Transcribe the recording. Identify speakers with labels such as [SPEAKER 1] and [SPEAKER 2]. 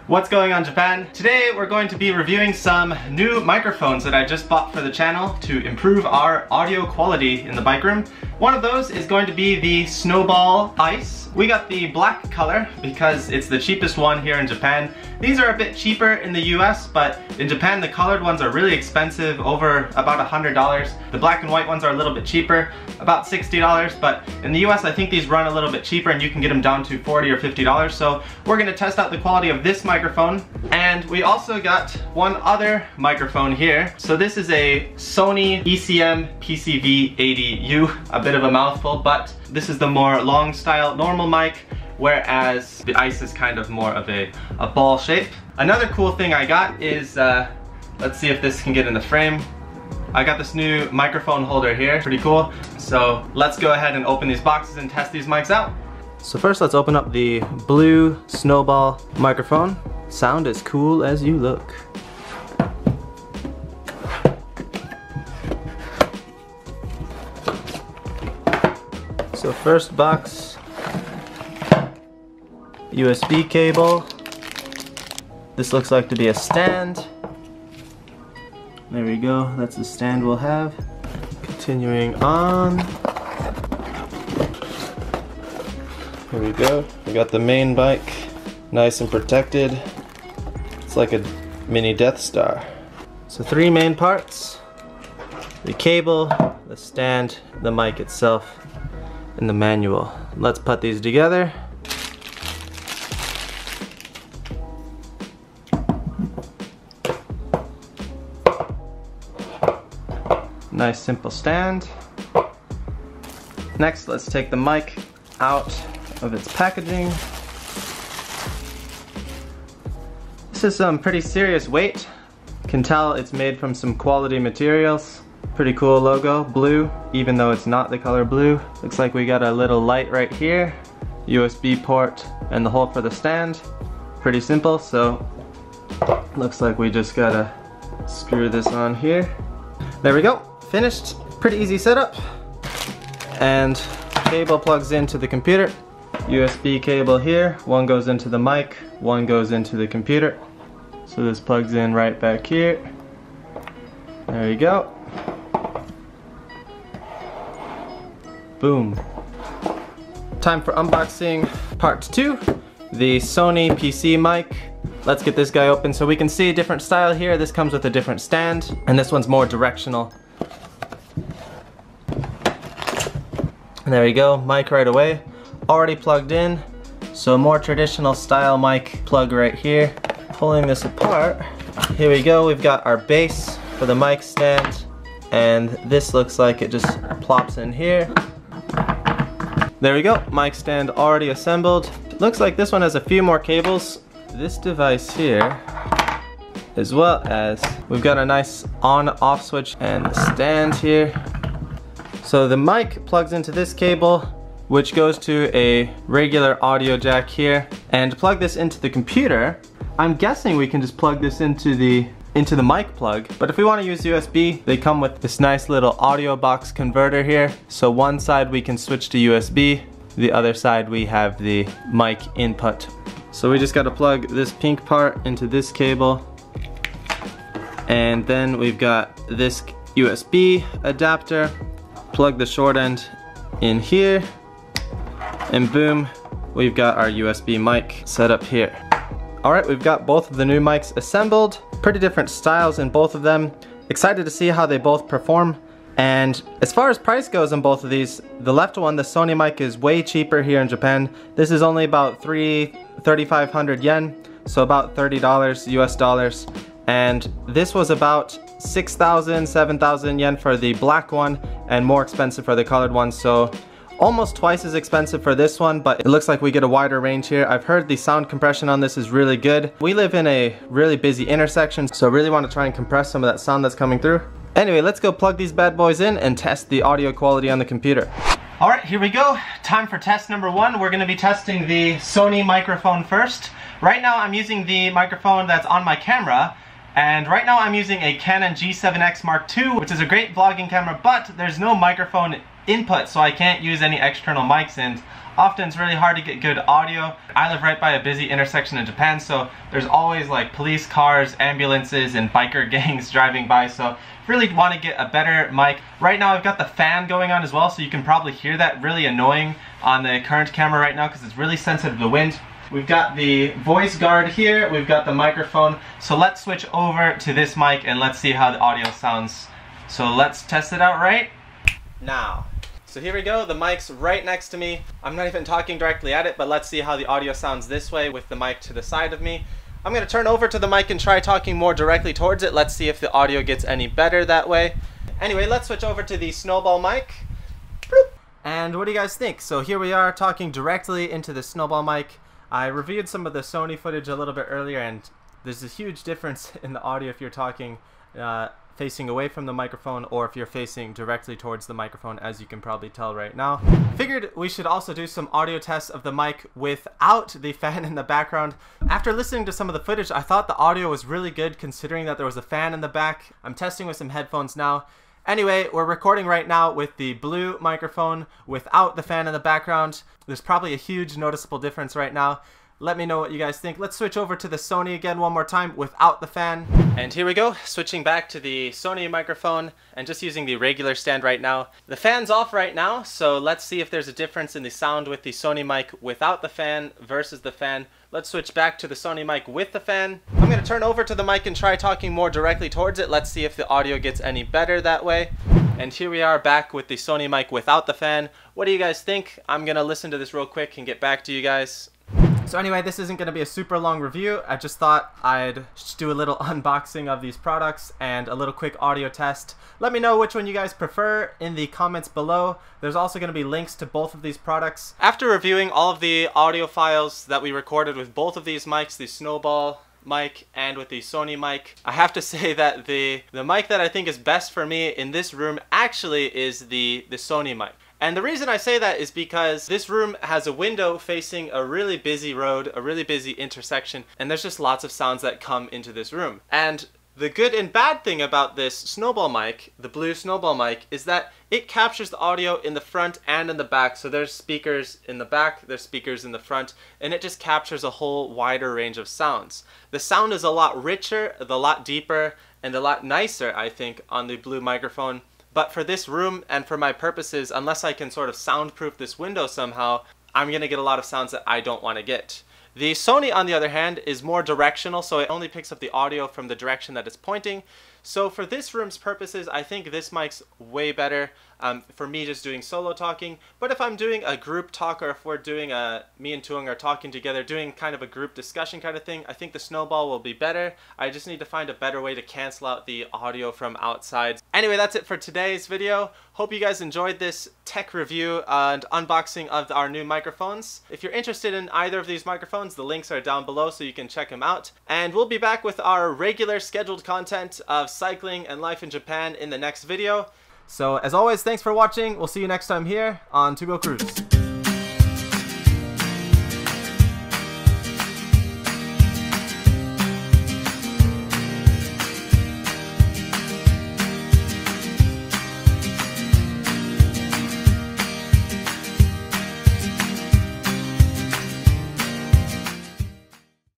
[SPEAKER 1] What's going on, Japan? Today we're going to be reviewing some new microphones that I just bought for the channel to improve our audio quality in the bike room. One of those is going to be the Snowball Ice. We got the black color because it's the cheapest one here in Japan. These are a bit cheaper in the US, but in Japan the colored ones are really expensive, over about $100. The black and white ones are a little bit cheaper, about $60, but in the US I think these run a little bit cheaper and you can get them down to $40 or $50. So we're gonna test out the quality of this microphone. And we also got one other microphone here. So this is a Sony ECM-PCV80U, a bit of a mouthful, but this is the more long style normal mic, whereas the Ice is kind of more of a ball shape. Another cool thing I got is, let's see if this can get in the frame. I got this new microphone holder here, pretty cool. So let's go ahead and open these boxes and test these mics out. So first let's open up the blue Snowball microphone. Sound as cool as you look. So first box, USB cable. This looks like to be a stand. There we go, that's the stand we'll have. Continuing on. Here we go, we got the main bike, nice and protected. It's like a mini Death Star. So three main parts: the cable, the stand, the mic itself, and the manual. Let's put these together. Nice simple stand. Next, let's take the mic out of its packaging. This is some pretty serious weight. You can tell it's made from some quality materials. Pretty cool logo, blue, even though it's not the color blue. Looks like we got a little light right here, USB port, and the hole for the stand. Pretty simple, so looks like we just gotta screw this on here. There we go, finished. Pretty easy setup. And cable plugs into the computer. USB cable here, one goes into the mic, one goes into the computer. So this plugs in right back here. There you go. Boom. Time for unboxing part 2, the Sony PCMike. Let's get this guy open so we can see a different style here. This comes with a different stand, and this one's more directional. And there we go, mic right away. Already plugged in, so a more traditional style mic plug right here. Pulling this apart, here we go, we've got our base for the mic stand, and this looks like it just plops in here. There we go, mic stand already assembled. It looks like this one has a few more cables. This device here, as well as we've got a nice on-off switch and the stand here. So the mic plugs into this cable, which goes to a regular audio jack here. And to plug this into the computer, I'm guessing we can just plug this into the mic plug. But if we want to use USB, they come with this nice little audio box converter here. So one side we can switch to USB, the other side we have the mic input. So we just got to plug this pink part into this cable, and then we've got this USB adapter. Plug the short end in here, and boom, we've got our USB mic set up here. Alright, we've got both of the new mics assembled. Pretty different styles in both of them. Excited to see how they both perform. And as far as price goes on both of these, the left one, the Sony mic, is way cheaper here in Japan. This is only about 3,500 yen, so about $30 US dollars. And this was about 6,000, 7,000 yen for the black one, and more expensive for the colored one. So almost twice as expensive for this one, but it looks like we get a wider range here. I've heard the sound compression on this is really good. We live in a really busy intersection, so really want to try and compress some of that sound that's coming through. Anyway, let's go plug these bad boys in and test the audio quality on the computer. Alright, here we go. Time for test number 1. We're going to be testing the Sony microphone first. Right now I'm using the microphone that's on my camera, and right now I'm using a Canon G7X Mark II, which is a great vlogging camera, but there's no microphone input, so I can't use any external mics, and often it's really hard to get good audio. I live right by a busy intersection in Japan, so there's always like police cars, ambulances, and biker gangs driving by, so really want to get a better mic. Right now I've got the fan going on as well, so you can probably hear that. Really annoying on the current camera right now because it's really sensitive to the wind. We've got the voice guard here, we've got the microphone, so let's switch over to this mic and let's see how the audio sounds. So let's test it out right now. So here we go, the mic's right next to me. I'm not even talking directly at it, but let's see how the audio sounds this way with the mic to the side of me. I'm going to turn over to the mic and try talking more directly towards it. Let's see if the audio gets any better that way. Anyway, let's switch over to the Snowball mic. Bloop. And what do you guys think? So here we are talking directly into the Snowball mic. I reviewed some of the Sony footage a little bit earlier, and there's a huge difference in the audio if you're talking facing away from the microphone or if you're facing directly towards the microphone, as you can probably tell right now. Figured we should also do some audio tests of the mic without the fan in the background. After listening to some of the footage, I thought the audio was really good considering that there was a fan in the back. I'm testing with some headphones now. Anyway, we're recording right now with the blue microphone without the fan in the background. There's probably a huge noticeable difference right now. Let me know what you guys think. Let's switch over to the Sony again one more time without the fan. And here we go, switching back to the Sony microphone and just using the regular stand right now. The fan's off right now, so let's see if there's a difference in the sound with the Sony mic without the fan versus the fan. Let's switch back to the Sony mic with the fan. I'm going to turn over to the mic and try talking more directly towards it. Let's see if the audio gets any better that way. And here we are back with the Sony mic without the fan. What do you guys think? I'm going to listen to this real quick and get back to you guys. So anyway, this isn't going to be a super long review. I just thought I'd just do a little unboxing of these products and a little quick audio test. Let me know which one you guys prefer in the comments below. There's also going to be links to both of these products. After reviewing all of the audio files that we recorded with both of these mics, the Snowball mic and with the Sony mic, I have to say that the mic that I think is best for me in this room actually is the Sony mic. And the reason I say that is because this room has a window facing a really busy road, a really busy intersection, and there's just lots of sounds that come into this room. And the good and bad thing about this Snowball mic, the blue Snowball mic, is that it captures the audio in the front and in the back. So there's speakers in the back, there's speakers in the front, and it just captures a whole wider range of sounds. The sound is a lot richer, a lot deeper, and a lot nicer, I think, on the blue microphone. But for this room and for my purposes, unless I can sort of soundproof this window somehow, I'm going to get a lot of sounds that I don't want to get. The Sony, on the other hand, is more directional, so it only picks up the audio from the direction that it's pointing. So for this room's purposes, I think this mic's way better for me just doing solo talking. But if I'm doing a group talk, or if we're doing me and Tuong are talking together, doing kind of a group discussion kind of thing, I think the Snowball will be better. I just need to find a better way to cancel out the audio from outside. Anyway, that's it for today's video. Hope you guys enjoyed this tech review and unboxing of our new microphones. If you're interested in either of these microphones, the links are down below so you can check them out. And we'll be back with our regular scheduled content of cycling and life in Japan in the next video. So as always, thanks for watching. We'll see you next time here on To Go Cruise.